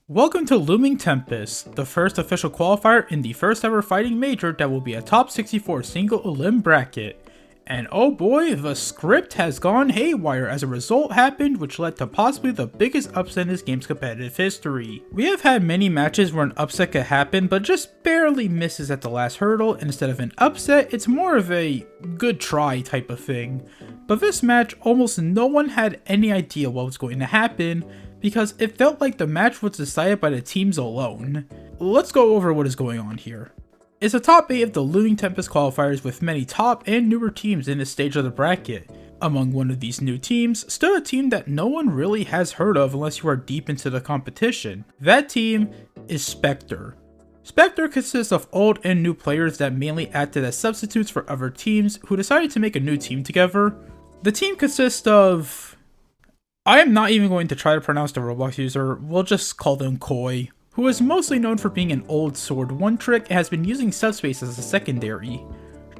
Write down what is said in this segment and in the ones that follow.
Welcome to Looming Tempest, the first official qualifier in the first ever fighting major that will be a top 64 single elim bracket. And oh boy, the script has gone haywire as a result happened which led to possibly the biggest upset in this game's competitive history. We have had many matches where an upset could happen but just barely misses at the last hurdle, and instead of an upset, it's more of a good try type of thing. But this match, almost no one had any idea what was going to happen, because it felt like the match was decided by the teams alone. Let's go over what is going on here. It's a top 8 of the Looming Tempest qualifiers with many top and newer teams in this stage of the bracket. Among one of these new teams stood a team that no one really has heard of unless you are deep into the competition. That team is SPECTRE. SPECTRE consists of old and new players that mainly acted as substitutes for other teams who decided to make a new team together. The team consists of... I am not even going to try to pronounce the Roblox user, we'll just call them Koi, who is mostly known for being an old sword one-trick and has been using subspace as a secondary.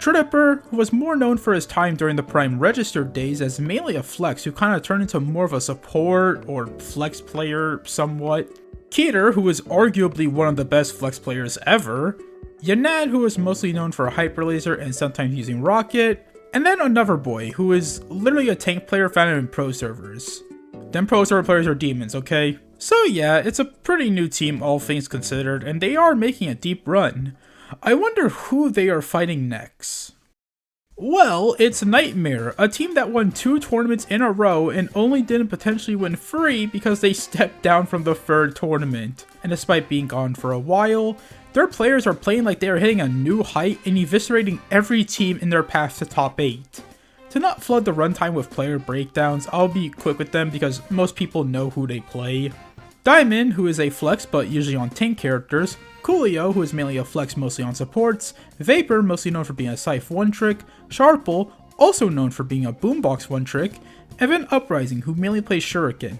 Tripper, who was more known for his time during the Prime Registered days as mainly a flex who kinda turned into more of a support or flex player somewhat. Keter, who is arguably one of the best flex players ever. Yanad, who is mostly known for Hyper Laser and sometimes using Rocket. And then another boy, who is literally a tank player found in pro servers. Them pro server players are demons, okay? So yeah, it's a pretty new team all things considered, and they are making a deep run. I wonder who they are fighting next. Well, it's Nightmare, a team that won 2 tournaments in a row and only didn't potentially win 3 because they stepped down from the 3rd tournament. And despite being gone for a while, their players are playing like they are hitting a new height and eviscerating every team in their path to top 8. To not flood the runtime with player breakdowns, I'll be quick with them because most people know who they play. Diamond, who is a flex but usually on tank characters. Coolio, who is mainly a flex mostly on supports. Vapor, mostly known for being a Scythe one-trick. Sharple, also known for being a Boombox one-trick. And then Uprising, who mainly plays Shuriken.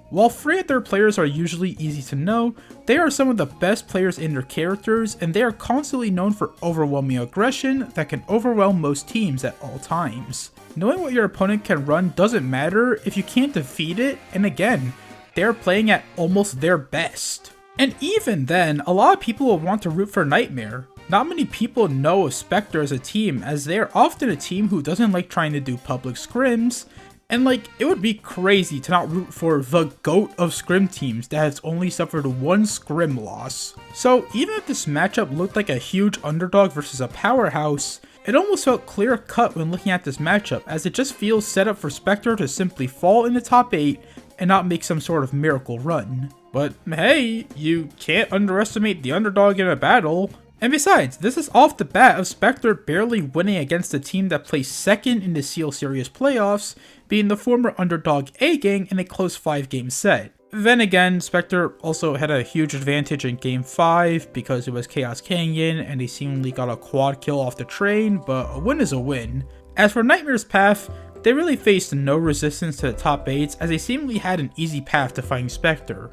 While 3 of their players are usually easy to know, they are some of the best players in their characters, and they are constantly known for overwhelming aggression that can overwhelm most teams at all times. Knowing what your opponent can run doesn't matter if you can't defeat it, and again, they're playing at almost their best. And even then, a lot of people will want to root for Nightmare. Not many people know of SPECTRE as a team, as they are often a team who doesn't like trying to do public scrims, and like, it would be crazy to not root for the GOAT of scrim teams that has only suffered 1 scrim loss. So even if this matchup looked like a huge underdog versus a powerhouse, it almost felt clear cut when looking at this matchup, as it just feels set up for SPECTRE to simply fall in the top 8 and not make some sort of miracle run. But hey, you can't underestimate the underdog in a battle. And besides, this is off the bat of SPECTRE barely winning against a team that placed 2nd in the Seal Series playoffs, being the former underdog A-Gang in a close 5-game set. Then again, SPECTRE also had a huge advantage in Game 5 because it was Chaos Canyon and they seemingly got a quad kill off the train, but a win is a win. As for Nightmare's path, they really faced no resistance to the top 8s as they seemingly had an easy path to fighting SPECTRE.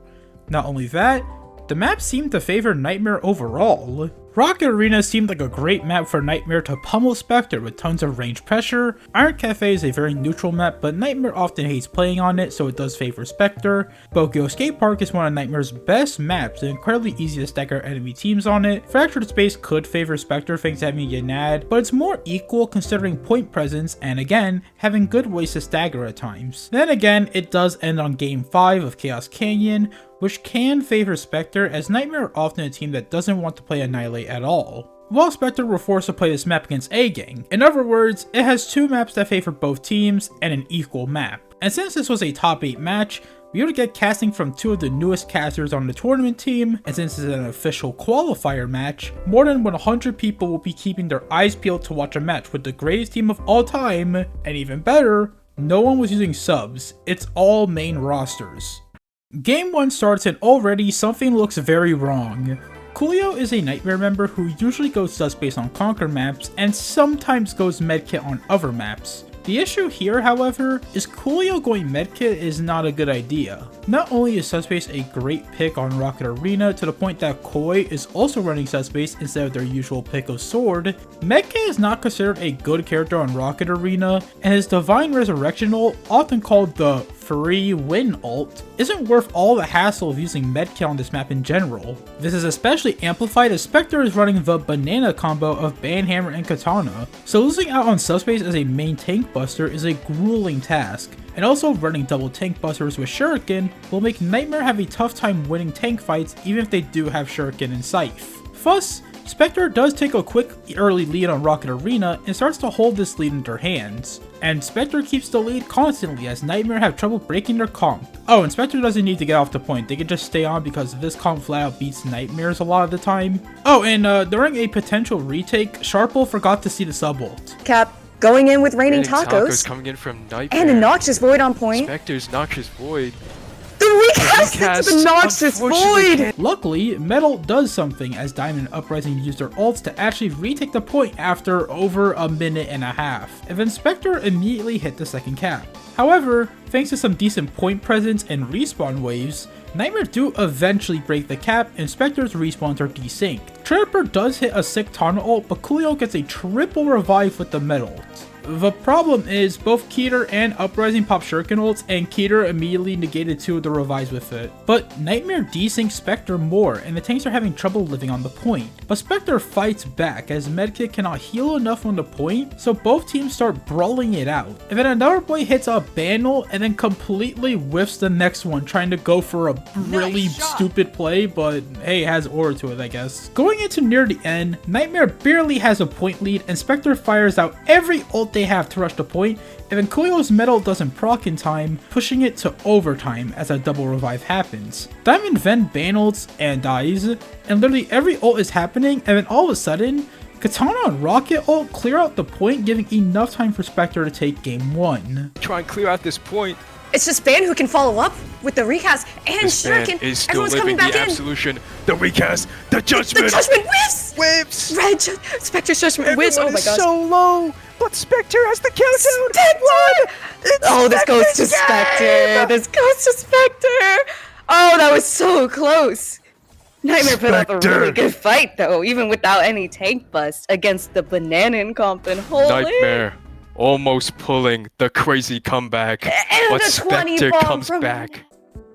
Not only that, the map seemed to favor Nightmare overall. Rocket Arena seemed like a great map for Nightmare to pummel SPECTRE with tons of range pressure. Iron Cafe is a very neutral map, but Nightmare often hates playing on it, so it does favor SPECTRE. Bokyo Skate Park is one of Nightmare's best maps and incredibly easy to stagger enemy teams on it. Fractured Space could favor SPECTRE thanks to having Yanad, but it's more equal considering point presence and again, having good ways to stagger at times. Then again, it does end on Game 5 of Chaos Canyon, which can favor SPECTRE as Nightmare are often a team that doesn't want to play Annihilate at all, while SPECTRE were forced to play this map against A-Gang. In other words, it has 2 maps that favor both teams and an equal map. And since this was a top 8 match, we would get casting from 2 of the newest casters on the tournament team, and since it's an official qualifier match, more than 100 people will be keeping their eyes peeled to watch a match with the greatest team of all time, and even better, no one was using subs, it's all main rosters. Game 1 starts and already something looks very wrong. Coolio is a Nightmare member who usually goes subspace on Conquer maps and sometimes goes medkit on other maps. The issue here, however, is Coolio going medkit is not a good idea. Not only is subspace a great pick on Rocket Arena to the point that Koi is also running subspace instead of their usual pick of sword, medkit is not considered a good character on Rocket Arena, and his Divine Resurrection ult, often called the free win ult isn't worth all the hassle of using medkit on this map in general. This is especially amplified as Spectre is running the banana combo of Banhammer and Katana, so losing out on subspace as a main tank buster is a grueling task. And also running double tank busters with Shuriken will make Nightmare have a tough time winning tank fights even if they do have Shuriken and Scythe. Thus, Spectre does take a quick early lead on Rocket Arena and starts to hold this lead in their hands. And Spectre keeps the lead constantly as Nightmare have trouble breaking their comp. Oh, and Spectre doesn't need to get off the point, they can just stay on because this comp flat out beats Nightmares a lot of the time. Oh, and during a potential retake, Sharple forgot to see the sub ult. Cap going in with Raining Tacos. Coming in from Nightmare. And a Noxious Void on point. Spectre's Noxious Void. The recast into the Noxious Void! Luckily, Metal does something as Diamond and Uprising use their ults to actually retake the point after over a minute and a half, and then Spectre immediately hit the second cap. However, thanks to some decent point presence and respawn waves, Nightmare do eventually break the cap and Spectre's respawns are desynced. Tripper does hit a sick Taunt ult, but Coolio gets a triple revive with the Metal ult. The problem is both Keter and Uprising pop Shuriken ults, and Keter immediately negated 2 of the revives with it. But Nightmare desyncs Spectre more, and the tanks are having trouble living on the point. But Spectre fights back as Medkit cannot heal enough on the point, so both teams start brawling it out. And then another boy hits a ban ult and then completely whiffs the next one, trying to go for a really stupid play, but hey, has aura to it, I guess. Going into near the end, Nightmare barely has a point lead, and Spectre fires out every ult they have to rush the point, and then Coolio's Metal doesn't proc in time, pushing it to overtime as a double revive happens. Diamond then ban ults and dies, and literally every ult is happening, and then all of a sudden, Katana and Rocket ult clear out the point, giving enough time for Spectre to take game 1. Try and clear out this point. It's just Ban who can follow up with the recast and Shuriken. Is still Everyone's living coming back the in. absolution. The recast, the judgment. The judgment whiffs! Whips. Red Spectre's judgment whiffs. Oh my gosh. So low, but Spectre has the countdown. Oh, this goes to Spectre. This goes to Spectre. Oh, that was so close. Nightmare put up a really good fight though, even without any tank bust against the Bananan comp, and holy. Nightmare almost pulling the crazy comeback, but Spectre comes back.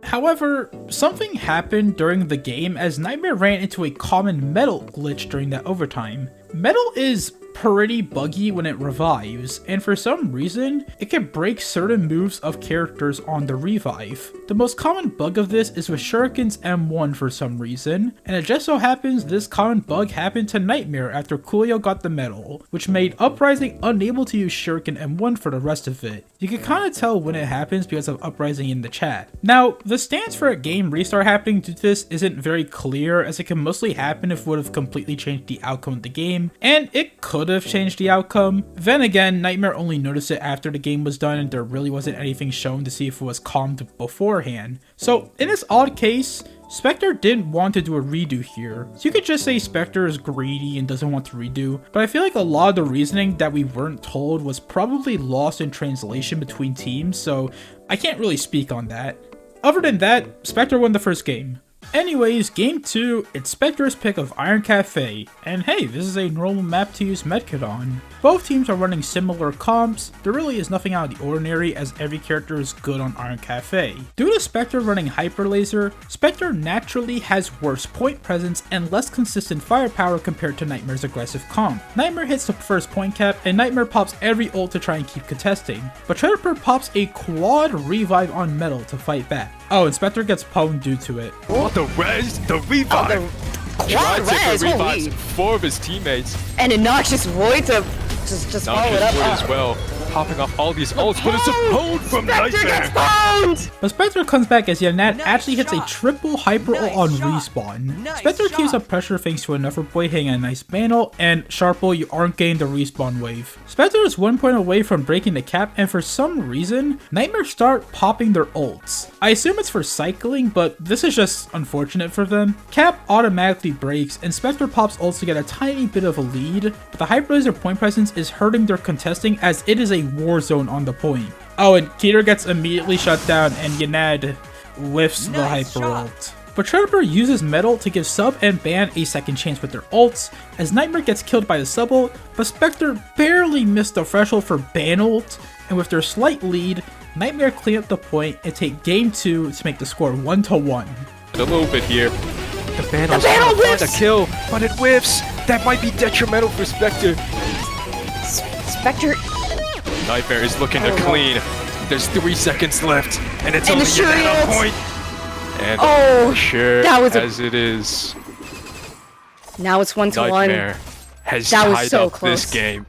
However, something happened during the game as Nightmare ran into a common Metal glitch during that overtime. Metal is pretty buggy when it revives, and for some reason, it can break certain moves of characters on the revive. The most common bug of this is with Shuriken's M1 for some reason, and it just so happens this common bug happened to Nightmare after Coolio got the Metal, which made Uprising unable to use Shuriken M1 for the rest of it. You can kinda tell when it happens because of Uprising in the chat. Now, the stance for a game restart happening due to this isn't very clear, as it can mostly happen if it would have completely changed the outcome of the game, and it could have changed the outcome. Then again, Nightmare only noticed it after the game was done and there really wasn't anything shown to see if it was calmed beforehand. So in this odd case, Spectre didn't want to do a redo here. So you could just say Spectre is greedy and doesn't want to redo, but I feel like a lot of the reasoning that we weren't told was probably lost in translation between teams, so I can't really speak on that. Other than that, Spectre won the first game. Anyways, game 2, it's Spectre's pick of Iron Cafe, and hey, this is a normal map to use medkit on. Both teams are running similar comps, there really is nothing out of the ordinary as every character is good on Iron Cafe. Due to Spectre running Hyper Laser, Spectre naturally has worse point presence and less consistent firepower compared to Nightmare's aggressive comp. Nightmare hits the first point cap and Nightmare pops every ult to try and keep contesting, but Tripper pops a quad revive on Metal to fight back. Oh, and Spectre gets pwned due to it. What the res? The revive! Quad res, revives 4 of his teammates. And a Noxious Void to just follow it up. As well, popping off all these ults, but it's a pwned from Nightmare. But Spectre comes back as Yanad actually hits a triple hyper ult on respawn. Spectre keeps up pressure thanks to another boy hitting a nice ban ult, and Sharple, you aren't getting the respawn wave. Spectre is 1 point away from breaking the cap, and for some reason, Nightmare start popping their ults. I assume it's for cycling, but this is just unfortunate for them. Cap automatically breaks, and Spectre pops ults to get a tiny bit of a lead, but the Hyper Laser point presence is hurting their contesting as it is a war zone on the point. Oh, and Keter gets immediately shut down, and Yanad whiffs the Hyper ult. But Tripper uses Metal to give Sub and Ban a second chance with their ults, as Nightmare gets killed by the Sub ult, but Spectre barely missed the threshold for Ban ult, and with their slight lead, Nightmare clean up the point and take game 2 to make the score 1-1. A little bit here. The Banner's Banner trying to find whiffs! a kill, but it whiffs. That might be detrimental for Spectre. Spectre. Nightmare is looking to clean. There's 3 seconds left, and it's And only the sure at a is. point. And Oh, sure that was as it is, Now it's 1-1. Nightmare has That was tied so up close. this game.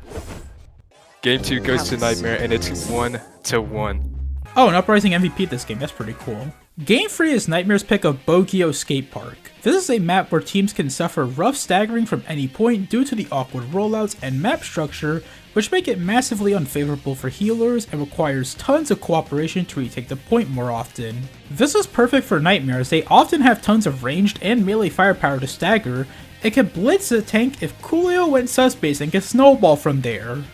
Game 2 goes to Nightmare, and it's 1-1. Oh, an Uprising MVP this game, that's pretty cool. Game 3 is Nightmare's pick of Bogio Skate Park. This is a map where teams can suffer rough staggering from any point due to the awkward rollouts and map structure, which make it massively unfavorable for healers and requires tons of cooperation to retake the point more often. This is perfect for Nightmare as they often have tons of ranged and melee firepower to stagger, and can blitz the tank if Coolio went sus-base and can snowball from there.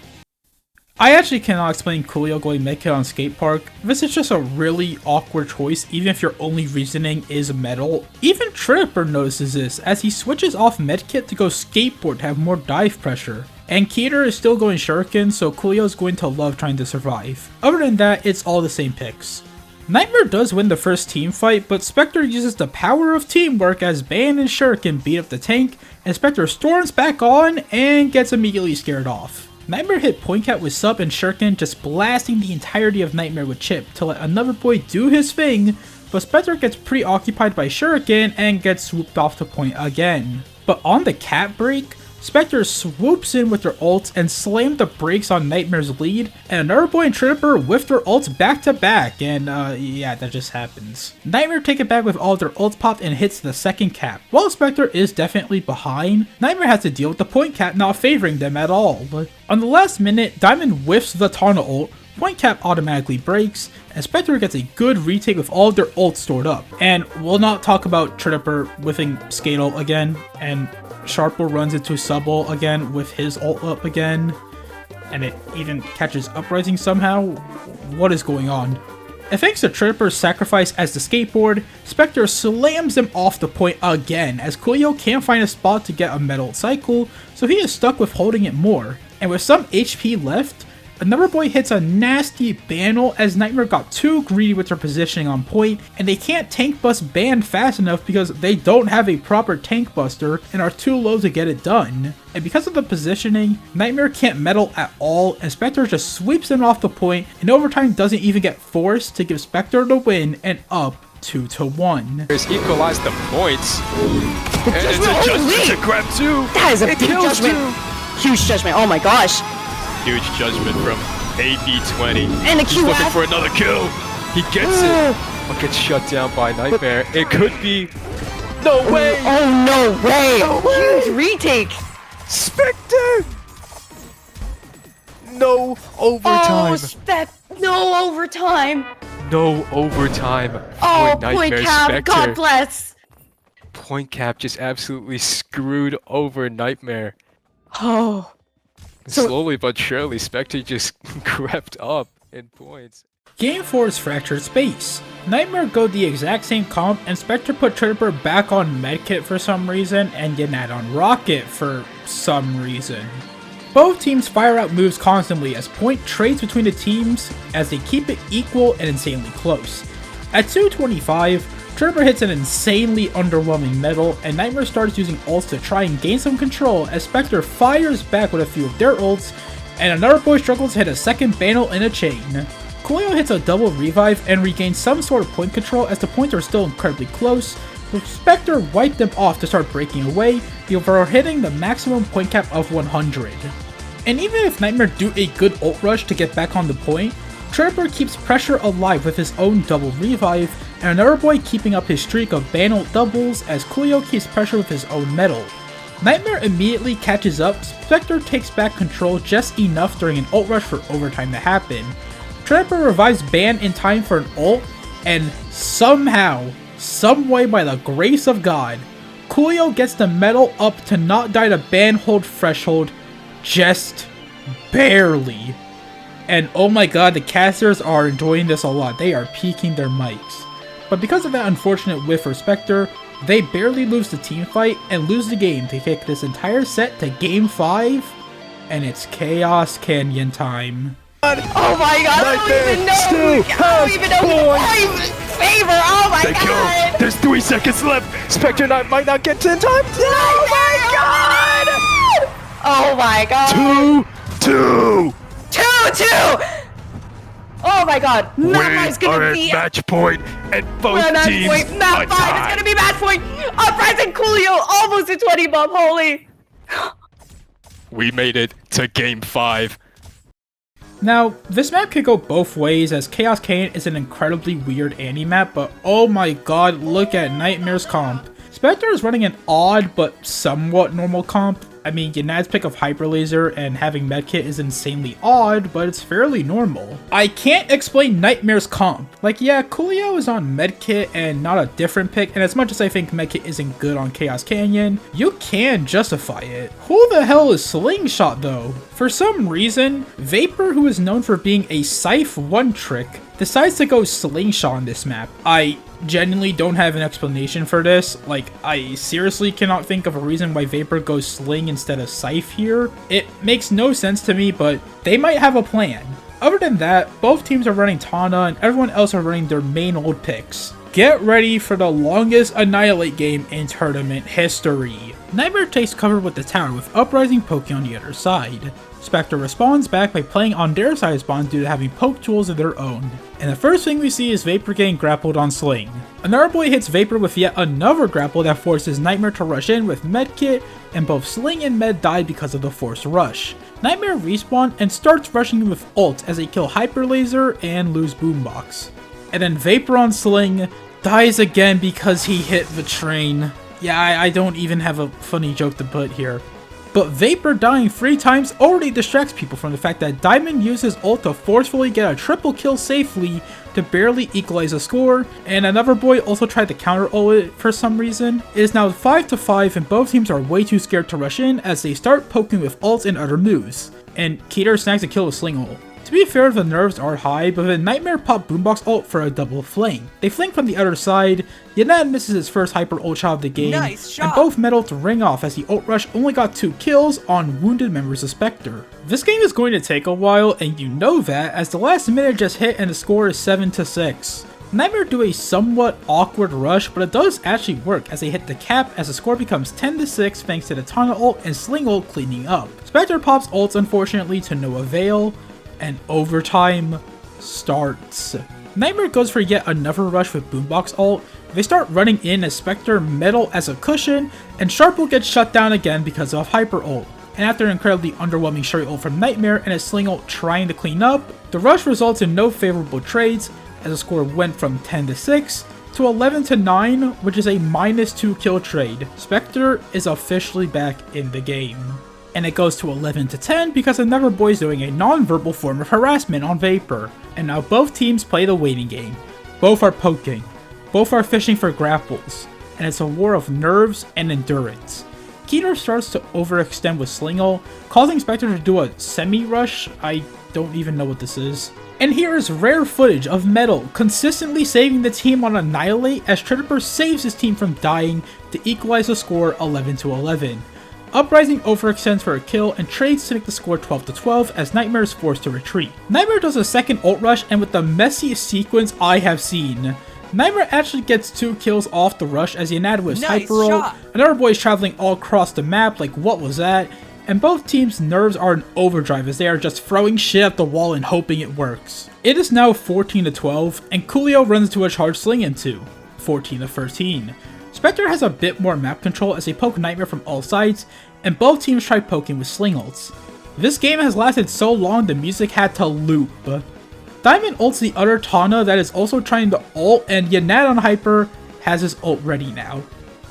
I actually cannot explain Coolio going medkit on Skate Park. This is just a really awkward choice even if your only reasoning is metal. Even Tripper notices this as he switches off medkit to go skateboard to have more dive pressure. And Keter is still going shuriken, so Coolio is going to love trying to survive. Other than that, it's all the same picks. Nightmare does win the first team fight, but Spectre uses the power of teamwork as Ban and Shuriken beat up the tank, and Spectre storms back on and gets immediately scared off. Nightmare hit point cap with sub and Shuriken, just blasting the entirety of Nightmare with chip to let another boy do his thing, but Spectre gets preoccupied by Shuriken and gets swooped off the point again. But on the cap break, Spectre swoops in with their ults and slam the brakes on Nightmare's lead, and another boy and Tripper whiff their ults back to back, and yeah, that just happens. Nightmare take it back with all of their ults popped and hits the second cap. While Spectre is definitely behind, Nightmare has to deal with the point cap not favoring them at all. On the last minute, Diamond whiffs the Tana ult, point cap automatically breaks, and Spectre gets a good retake with all of their ults stored up. And we'll not talk about Tripper whiffing Skate ult again, and Sharple runs into Subble again with his ult up again, and it even catches Uprising somehow. What is going on? And thanks to Tripper's sacrifice as the skateboard, Spectre slams him off the point again as Coolio can't find a spot to get a metal cycle, so he is stuck with holding it more. And with some HP left, another boy hits a nasty ban ult as Nightmare got too greedy with their positioning on point, and they can't tank bust Ban fast enough because they don't have a proper tank buster and are too low to get it done. And because of the positioning, Nightmare can't metal at all, and Spectre just sweeps him off the point, and overtime doesn't even get forced to give Spectre the win and up 2-1. There's equalized the points. And it's a Judgment judgment only! to grab 2. That is a It big kills judgment. 2. Huge judgment. Oh my gosh. Huge judgment from AB20. And a He's looking QF. for another kill. He gets it, but gets shut down by Nightmare. It could be. No way! Oh no way. No way. Huge retake. Spectre! No overtime. No overtime. No overtime for Oh, Nightmare point cap. Spectre. God bless. Point cap just absolutely screwed over Nightmare. Oh. So- Slowly but surely, Spectre just crept up in points. Game 4 is Fractured Space. Nightmare go the exact same comp, and Spectre put Tripper back on Medkit for some reason, and Yanad on Rocket for some reason. Both teams fire out moves constantly as point trades between the teams as they keep it equal and insanely close. At 225, Tripper hits an insanely underwhelming metal, and Nightmare starts using ults to try and gain some control as Spectre fires back with a few of their ults, and another boy struggles to hit a second ban ult in a chain. Coolio hits a double revive and regains some sort of point control as the points are still incredibly close, but Spectre wiped them off to start breaking away before hitting the maximum point cap of 100. And even if Nightmare do a good ult rush to get back on the point, Tripper keeps pressure alive with his own double revive, and another boy keeping up his streak of ban ult doubles as Coolio keeps pressure with his own metal. Nightmare immediately catches up, Spectre takes back control just enough during an ult rush for overtime to happen. Tripper revives Ban in time for an ult, and somehow, someway by the grace of God, Coolio gets the metal up to not die to ban hold threshold, just barely. And oh my god, the casters are enjoying this a lot. They are peaking their mics. But because of that unfortunate whiff for Spectre, they barely lose the team fight and lose the game to kick this entire set to game 5, and it's Chaos Canyon time. Oh my god, I don't even know. I don't even know. Favor, oh my god. There's 3 seconds left. Spectre Knight might not get to in time. Oh my god. Oh my god. 2-2. 2-2. Oh my god. Nightmare's gonna be match point, and both match teams point. Map 5 is gonna be match point. Uprising Coolio almost a 20 bomb. Holy. We made it to game 5. Now, this map could go both ways, as Chaos Canyon is an incredibly weird Anni map, but oh my god, look at Nightmare's comp. Spectre is running an odd but somewhat normal comp. I mean, Yanad's pick of Hyper Laser and having Medkit is insanely odd, but it's fairly normal. I can't explain Nightmare's comp. Like, yeah, Coolio is on Medkit and not a different pick, and as much as I think Medkit isn't good on Chaos Canyon, you can justify it. Who the hell is Slingshot though? For some reason, Vapor, who is known for being a Scythe one-trick, decides to go Slingshot on this map. I genuinely don't have an explanation for this. Like, I seriously cannot think of a reason why Vapor goes Sling instead of Scythe here. It makes no sense to me, but they might have a plan. Other than that, both teams are running Tana and everyone else are running their main old picks. Get ready for the longest Annihilate game in tournament history. Nightmare takes cover with the tower with Uprising poking on the other side. Spectre responds back by playing on their side spawn due to having poke tools of their own. And the first thing we see is Vapor getting grappled on Sling. Another boy hits Vapor with yet another grapple that forces Nightmare to rush in with Medkit, and both Sling and Med die because of the forced rush. Nightmare respawn and starts rushing with ult as they kill Hyper Laser and lose Boombox. And then Vapor on Sling dies again because he hit the train. Yeah, I don't even have a funny joke to put here. But Vapor dying 3 times already distracts people from the fact that Diamond uses ult to forcefully get a triple kill safely to barely equalize the score, and another boy also tried to counter ult it for some reason. It is now 5-5 and both teams are way too scared to rush in as they start poking with ults and other moves. And Keter snags a kill with Sling ult. To be fair, the nerves are high, but then Nightmare pop Boombox ult for a double flank. They flank from the other side, Yanad misses his first hyper ult shot of the game, and both medal to ring off as the ult rush only got 2 kills on wounded members of Spectre. This game is going to take a while, and you know that, as the last minute just hit and the score is 7-6. Nightmare do a somewhat awkward rush, but it does actually work as they hit the cap as the score becomes 10-6 thanks to the Tana ult and Sling ult cleaning up. Spectre pops ults unfortunately to no avail, and overtime starts. Nightmare goes for yet another rush with Boombox ult. They start running in as Spectre medal as a cushion, and Sharple gets shut down again because of Hyper ult. And after an incredibly underwhelming Shuri ult from Nightmare and a Sling ult trying to clean up, the rush results in no favorable trades as the score went from 10-6 to 11-9, which is a -2 kill trade. Spectre is officially back in the game. And it goes to 11-10 because another boy is doing a non-verbal form of harassment on Vapor. And now both teams play the waiting game. Both are poking. Both are fishing for grapples. And it's a war of nerves and endurance. Keter starts to overextend with Sling ult, causing Spectre to do a semi-rush. I don't even know what this is. And here is rare footage of Metal consistently saving the team on Annihilate as Tripper saves his team from dying to equalize the score 11-11. Uprising overextends for a kill and trades to make the score 12-12 as Nightmare is forced to retreat. Nightmare does a second ult rush and with the messiest sequence I have seen. Nightmare actually gets 2 kills off the rush as Yanad was hyper ult, another boy is traveling all across the map like what was that, and both teams' nerves are in overdrive as they are just throwing shit at the wall and hoping it works. It is now 14-12 and Coolio runs into a charge Sling into 14-13. Spectre has a bit more map control as they poke Nightmare from all sides, and both teams try poking with Sling ults. This game has lasted so long the music had to loop. Diamond ults the other Tana that is also trying to ult, and Yanad on Hyper has his ult ready now.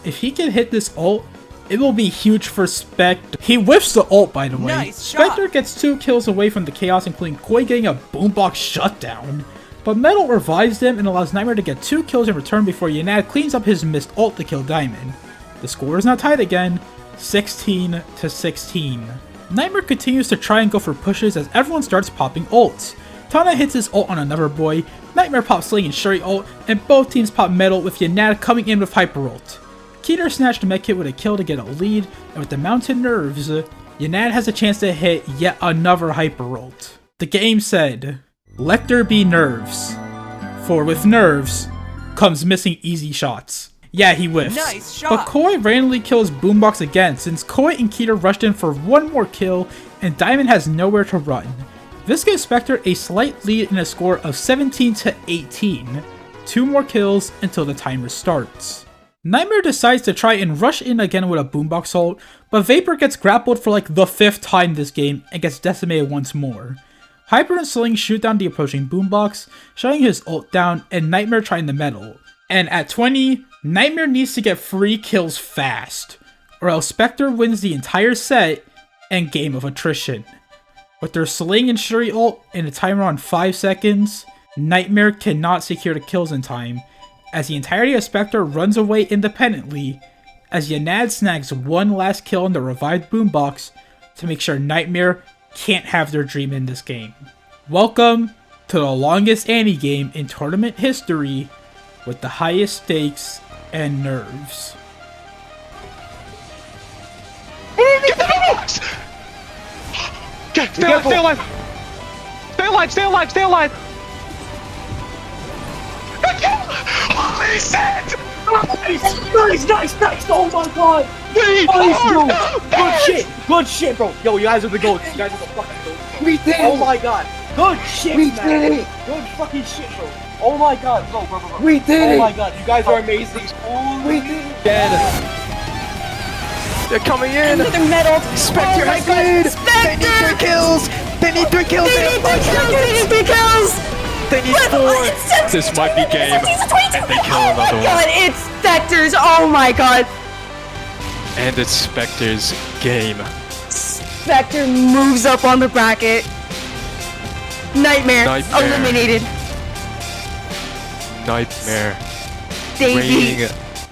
If he can hit this ult, it will be huge for Spectre. He whiffs the ult, by the way. Nice Spectre gets 2 kills away from the chaos, including Koi getting a Boombox shutdown. But Metal revives them and allows Nightmare to get 2 kills in return before Yanad cleans up his missed ult to kill Diamond. The score is now tied again, 16-16. Nightmare continues to try and go for pushes as everyone starts popping ults. Tana hits his ult on another boy, Nightmare pops Sling and Shuri ult, and both teams pop Metal with Yanad coming in with Hyper ult. Keter snatched the medkit with a kill to get a lead, and with the mounted nerves, Yanad has a chance to hit yet another Hyper ult. The game said, "Let there be nerves, for with nerves comes missing easy shots." Yeah, he whiffs. Nice shot. But Koi randomly kills Boombox again since Koi and Keter rushed in for one more kill and Diamond has nowhere to run. This gives Spectre a slight lead in a score of 17 to 18. 2 more kills until the timer starts. Nightmare decides to try and rush in again with a Boombox ult, but Vapor gets grappled for like the 5th time this game and gets decimated once more. Hyper and Sling shoot down the approaching Boombox, shutting his ult down and Nightmare trying the metal. And at 20, Nightmare needs to get free kills fast, or else Spectre wins the entire set and game of attrition. With their Sling and Shuri ult and a timer on 5 seconds, Nightmare cannot secure the kills in time, as the entirety of Spectre runs away independently, as Yanad snags one last kill on the revived Boombox to make sure Nightmare can't have their dream in this game. Welcome to the longest Anni game in tournament history, with the highest stakes and nerves. Stay alive! Stay alive! Stay alive! Stay alive! Stay alive! Holy shit! Nice! Oh my god! Nice, bro! Good shit, bro! Yo, you guys are the goats. You guys are the fucking goats. We did Oh it! my god! Good shit, We man! did it! Good fucking shit, bro! Oh my god, bro! We did Oh my it! god, you guys are amazing! We did it! Dead. They're coming in! Another medal. Spectre has lead! They need 3 kills! They need 3 kills! They have 5 seconds! They need 4! This might be game, and they kill another one. God, it's Spectre's. Oh my god. And it's Spectre's game. Spectre moves up on the bracket. Nightmare eliminated. Nightmare. Davey. Reigning.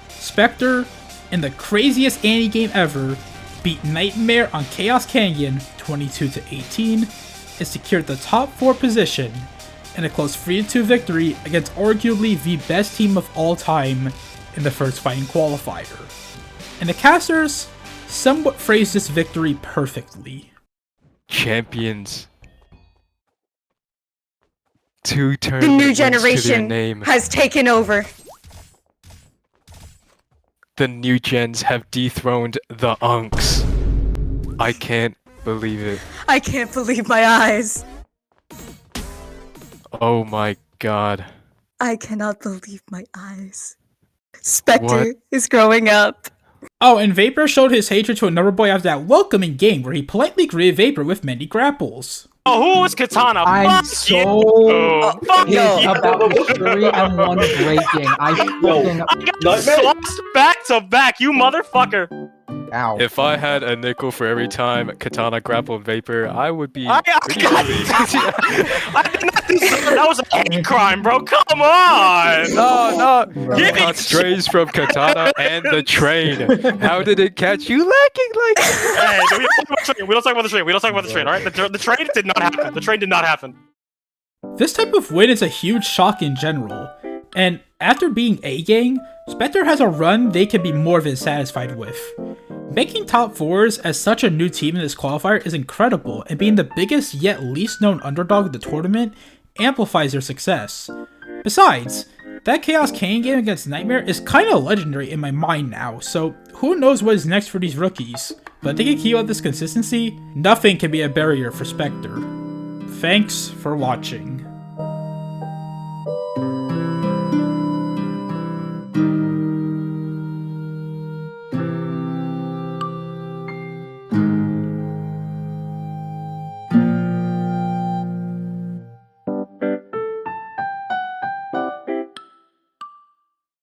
Spectre, in the craziest Anni game ever, beat Nightmare on Chaos Canyon 22 to 18 and secured the top 4 position in a close 3-2 victory against arguably the best team of all time in the first fighting qualifier. And the casters somewhat phrased this victory perfectly. Champions. 2 The tournament new wins to their generation name. has taken over. The new gens have dethroned the Unks. I can't believe it. I can't believe my eyes. Oh my god. I cannot believe my eyes. Spectre What? is growing up. Oh, and Vapor showed his hatred to another boy after that welcoming game where he politely greeted Vapor with many grapples. Oh, who is Katana? I'm Fuck so you. Fuck pissed you. about Shuri and one breaking. I fucking I got sauced back to back, you motherfucker. ow. If I had a nickel for every time Katana grappled Vapor, I would be I pretty got happy. I did not deserve that. Was a hate crime, bro. Come on. No, Give you me caught strays from Katana and the train. How did it catch you lacking like that? Hey, we don't talk about the train. We don't talk about the train. All right, the train did not happen. The train did not happen. This type of win is a huge shock in general, and after being A-gang, Spectre has a run they can be more than satisfied with. Making top 4s as such a new team in this qualifier is incredible, and being the biggest yet least known underdog of the tournament amplifies their success. Besides, that Chaos Canyon game against Nightmare is kinda legendary in my mind now, so who knows what is next for these rookies. But if they can keep up this consistency, nothing can be a barrier for Spectre. Thanks for watching.